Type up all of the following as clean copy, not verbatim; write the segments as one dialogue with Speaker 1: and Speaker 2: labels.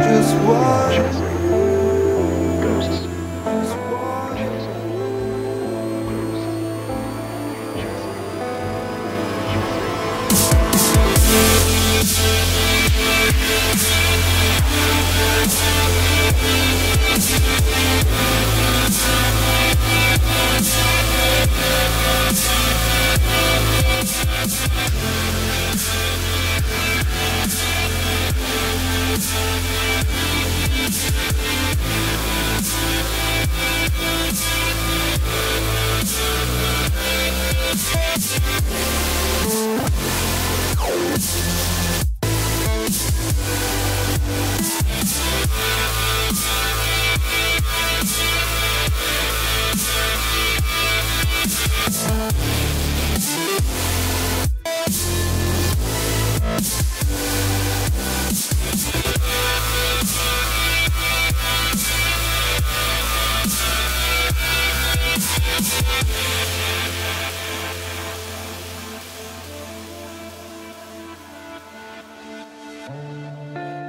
Speaker 1: just one.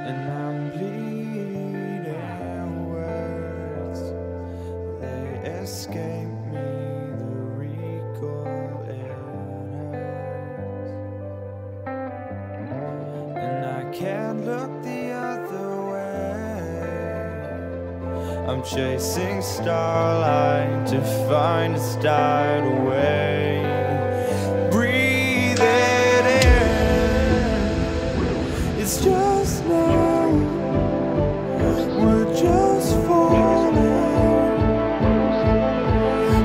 Speaker 1: And I'm bleeding words, they escape me, the recoil it hurts. And I can't look the other way, I'm chasing starlight to find a starred away. Breathe it in, it's just now, we're just falling,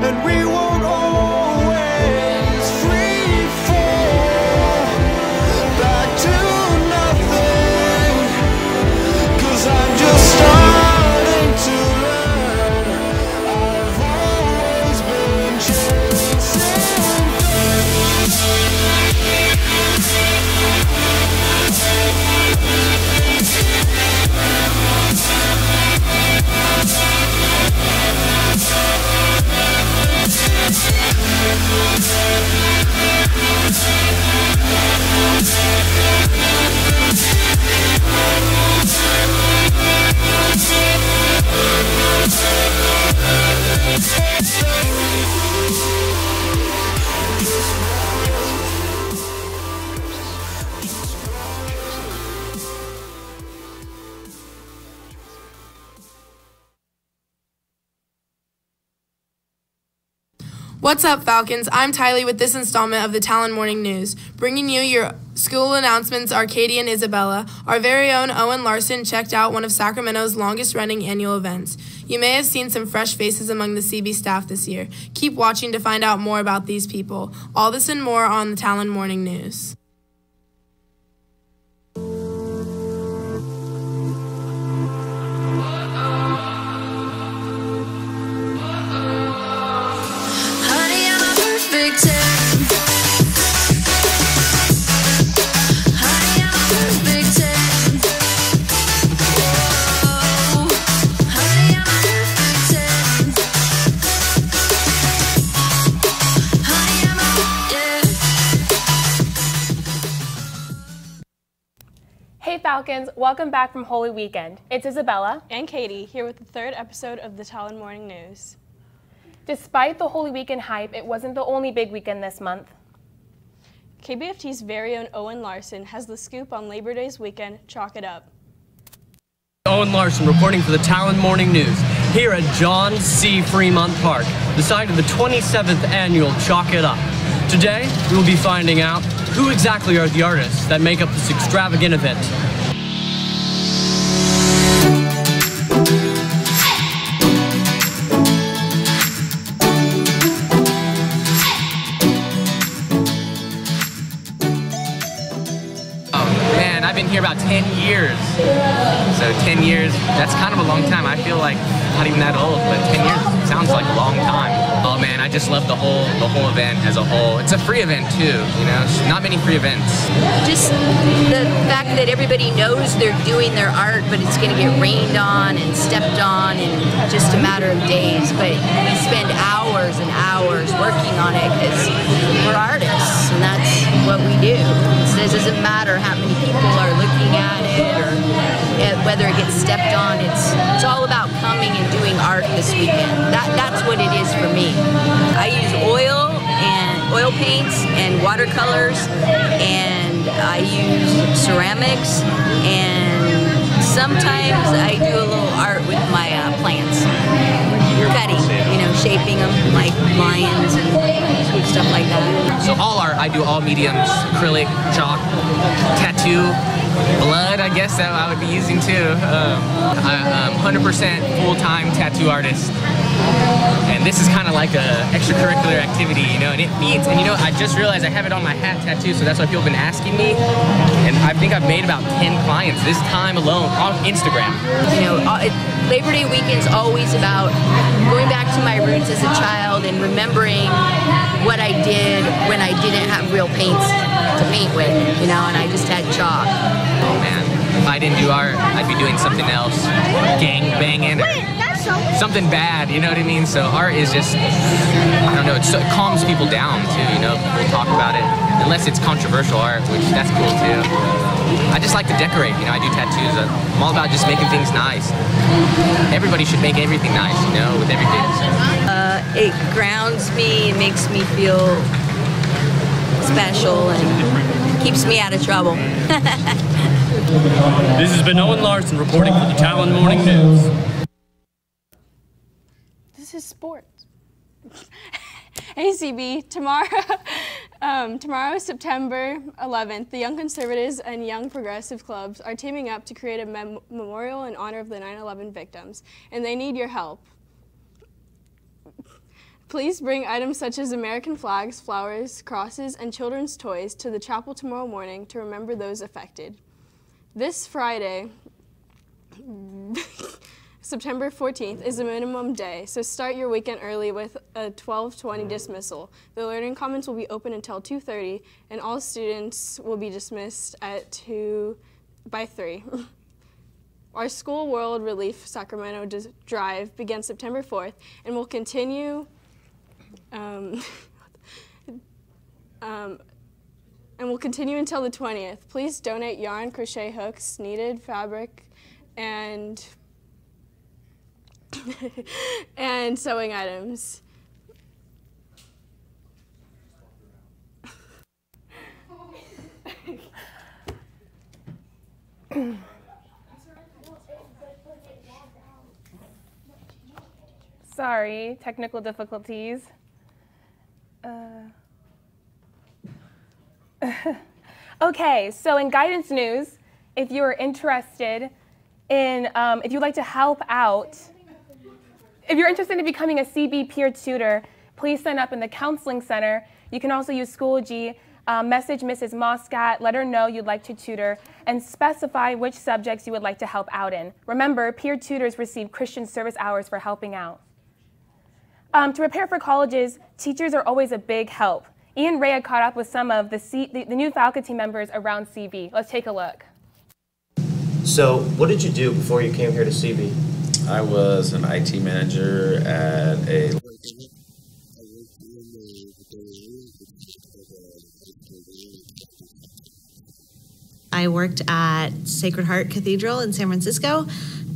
Speaker 1: and we won't always free fall back to nothing, 'cause I'm just starting to learn I've always been chasing
Speaker 2: What's up, Falcons? I'm Tylee with this installment of the Talon Morning News. Bringing you your school announcements are Katie and Isabella. Our very own Owen Larson checked out one of Sacramento's longest-running annual events. You may have seen some fresh faces among the CB staff this year. Keep watching to find out more about these people. All this and more on the Talon Morning News.
Speaker 3: Hey Falcons, welcome back from Holy Weekend. It's Isabella
Speaker 4: and Katie here with the third episode of the Talon Morning News.
Speaker 3: Despite the Holy Weekend hype, it wasn't the only big weekend this month.
Speaker 4: KBFT's very own Owen Larson has the scoop on Labor Day's weekend. Chalk it up.
Speaker 5: Owen Larson reporting for the Talon Morning News here at John C. Fremont Park, the site of the 27th annual Chalk It Up. Today, we will be finding out who exactly are the artists that make up this extravagant event.
Speaker 6: I've been here about 10 years. So 10 years, that's kind of a long time. I feel like not even that old, but 10 years sounds like a long time. Oh man, I just love the whole event as a whole. It's a free event too, you know, not many free events.
Speaker 7: Just the fact that everybody knows they're doing their art, but it's going to get rained on and stepped on in just a matter of days. But we spend hours and hours working on it because we're artists and that's what we do. It doesn't matter how many people are looking at it or whether it gets this weekend. That's what it is for me. I use oil paints and watercolors, and I use ceramics, and sometimes I do a little art with my plants. Cutting, shaping them like lions and stuff like that.
Speaker 6: So all art, I do all mediums, acrylic, chalk, tattoo, blood, I guess that I would be using too. I'm 100% full-time tattoo artist. And this is kind of like a extracurricular activity, and it means, I just realized I have it on my hat tattoo, so that's why people have been asking me. And I think I've made about 10 clients this time alone on Instagram.
Speaker 7: Labor Day weekend's always about going back to my roots as a child and remembering what I did when I didn't have real paints to paint with, and I just had chalk.
Speaker 6: Oh man, if I didn't do art, I'd be doing something else, gang banging, or something bad, you know what I mean? So art is just, I don't know, it calms people down too, people talk about it, unless it's controversial art, which that's cool too. I just like to decorate, I do tattoos. I'm all about just making things nice. Everybody should make everything nice, with everything.
Speaker 7: It grounds me, it makes me feel special, and keeps me out of trouble.
Speaker 5: This has been Owen Larson reporting for the Talon Morning News.
Speaker 4: This is sports. Hey CB, tomorrow, September 11th, the Young Conservatives and Young Progressive Clubs are teaming up to create a memorial in honor of the 9/11 victims, and they need your help. Please bring items such as American flags, flowers, crosses, and children's toys to the chapel tomorrow morning to remember those affected. This Friday, September 14th, is a minimum day, so start your weekend early with a 12:20 dismissal. The Learning Commons will be open until 2:30, and all students will be dismissed at by 3. Our School World Relief Sacramento Drive begins September 4th and will continue until the 20th. Please donate yarn, crochet hooks, needed fabric, and and sewing items.
Speaker 3: Sorry, technical difficulties. Okay, so in guidance news, if you are interested in, if you'd like to help out, if you're interested in becoming a CB peer tutor, please sign up in the Counseling Center. You can also use Schoology, message Mrs. Moscat, let her know you'd like to tutor, and specify which subjects you would like to help out in. Remember, peer tutors receive Christian service hours for helping out. To prepare for colleges, teachers are always a big help. Ian Rea caught up with some of the new faculty members around CB. Let's take a look.
Speaker 8: So, what did you do before you came here to CB?
Speaker 9: I was an IT manager at a...
Speaker 10: I worked at Sacred Heart Cathedral in San Francisco,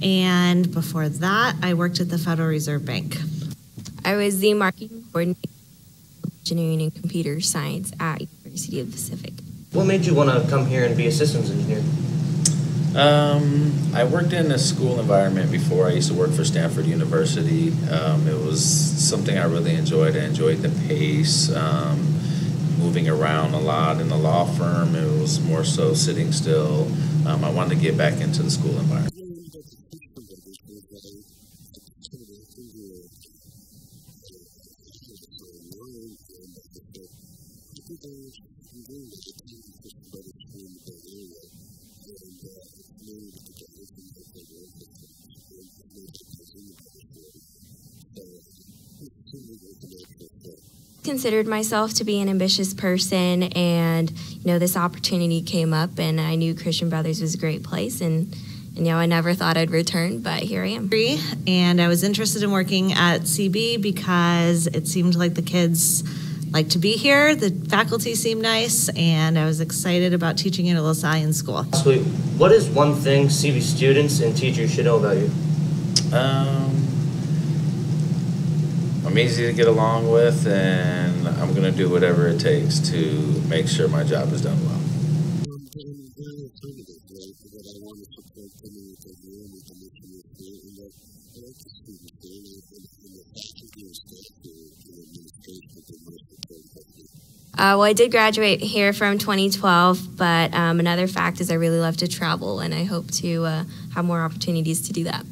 Speaker 10: and before that, I worked at the Federal Reserve Bank.
Speaker 11: I was the marketing coordinator for engineering and computer science at University of the Pacific.
Speaker 8: What made you want to come here and be a systems engineer?
Speaker 9: I worked in a school environment before. I used to work for Stanford University. It was something I really enjoyed. I enjoyed the pace, moving around a lot. In the law firm, it was more so sitting still. I wanted to get back into the school environment.
Speaker 11: Considered myself to be an ambitious person, and this opportunity came up, and I knew Christian Brothers was a great place, and I never thought I'd return, but here I am.
Speaker 10: And I was interested in working at CB because it seemed like the kids like to be here, the faculty seemed nice, and I was excited about teaching at a LaSallian school.
Speaker 8: Sweet. What is one thing CB students and teachers should know about you?
Speaker 9: I'm easy to get along with, and I'm going to do whatever it takes to make sure my job is done well.
Speaker 11: Well, I did graduate here from 2012, but another fact is I really love to travel, and I hope to have more opportunities to do that.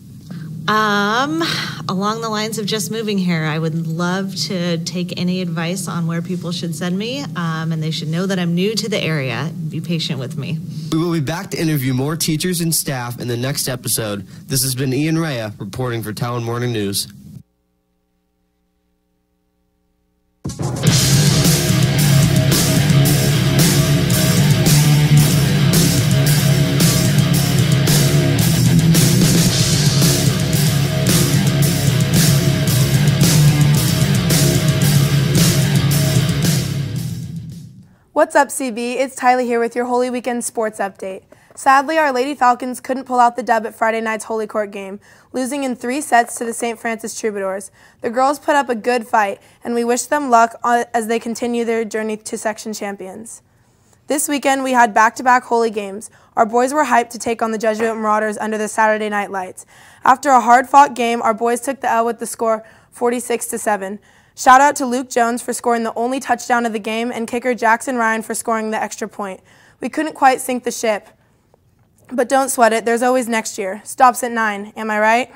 Speaker 10: Along the lines of just moving here, I would love to take any advice on where people should send me, and they should know that I'm new to the area. Be patient with me.
Speaker 12: We will be back to interview more teachers and staff in the next episode. This has been Ian Rea reporting for Talon Morning News.
Speaker 2: What's up, CB? It's Tylee here with your Holy Weekend sports update. Sadly, our Lady Falcons couldn't pull out the dub at Friday night's Holy Court game, losing in 3 sets to the St. Francis Troubadours. The girls put up a good fight, and we wish them luck as they continue their journey to section champions. This weekend, we had back-to-back Holy games. Our boys were hyped to take on the Jesuit Marauders under the Saturday night lights. After a hard-fought game, our boys took the L with the score 46-7. Shout out to Luke Jones for scoring the only touchdown of the game and kicker Jackson Ryan for scoring the extra point. We couldn't quite sink the ship, but don't sweat it. There's always next year. Stops at 9, am I right?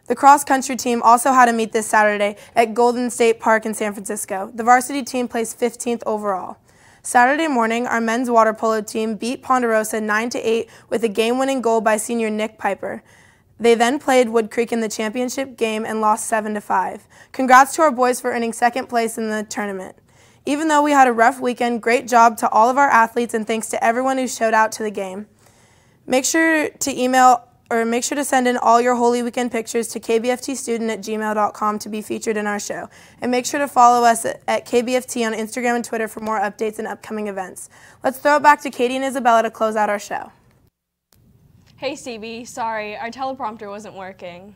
Speaker 2: The cross-country team also had a meet this Saturday at Golden State Park in San Francisco. The varsity team placed 15th overall. Saturday morning, our men's water polo team beat Ponderosa 9-8 with a game-winning goal by senior Nick Piper. They then played Wood Creek in the championship game and lost 7-5. Congrats to our boys for earning second place in the tournament. Even though we had a rough weekend, great job to all of our athletes and thanks to everyone who showed out to the game. Make sure to send in all your Holy Weekend pictures to kbftstudent@gmail.com to be featured in our show. And make sure to follow us at KBFT on Instagram and Twitter for more updates and upcoming events. Let's throw it back to Katie and Isabella to close out our show.
Speaker 4: Hey CB, sorry, our teleprompter wasn't working.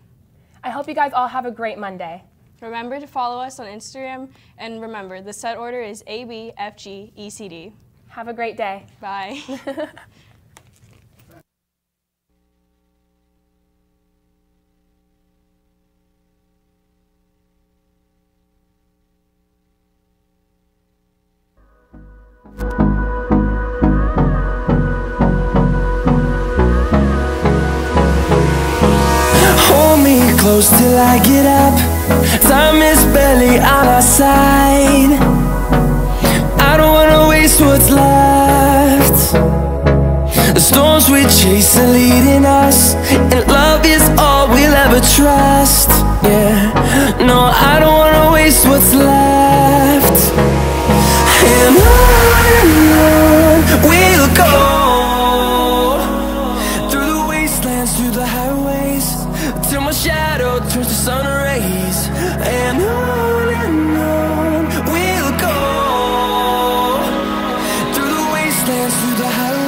Speaker 3: I hope you guys all have a great Monday.
Speaker 4: Remember to follow us on Instagram, and remember, the set order is A, B, F, G, E, C, D.
Speaker 3: Have a great day.
Speaker 4: Bye.
Speaker 1: Close till I get up. Time is barely on our side. I don't wanna waste what's left. The storms we chase are leading us, and love is all we'll ever trust. Yeah, no, I don't wanna waste what's left. And on we'll go, through the wastelands, through the highways, till my shadow turns to sun rays. And on we'll go, through the wastelands, through the highways.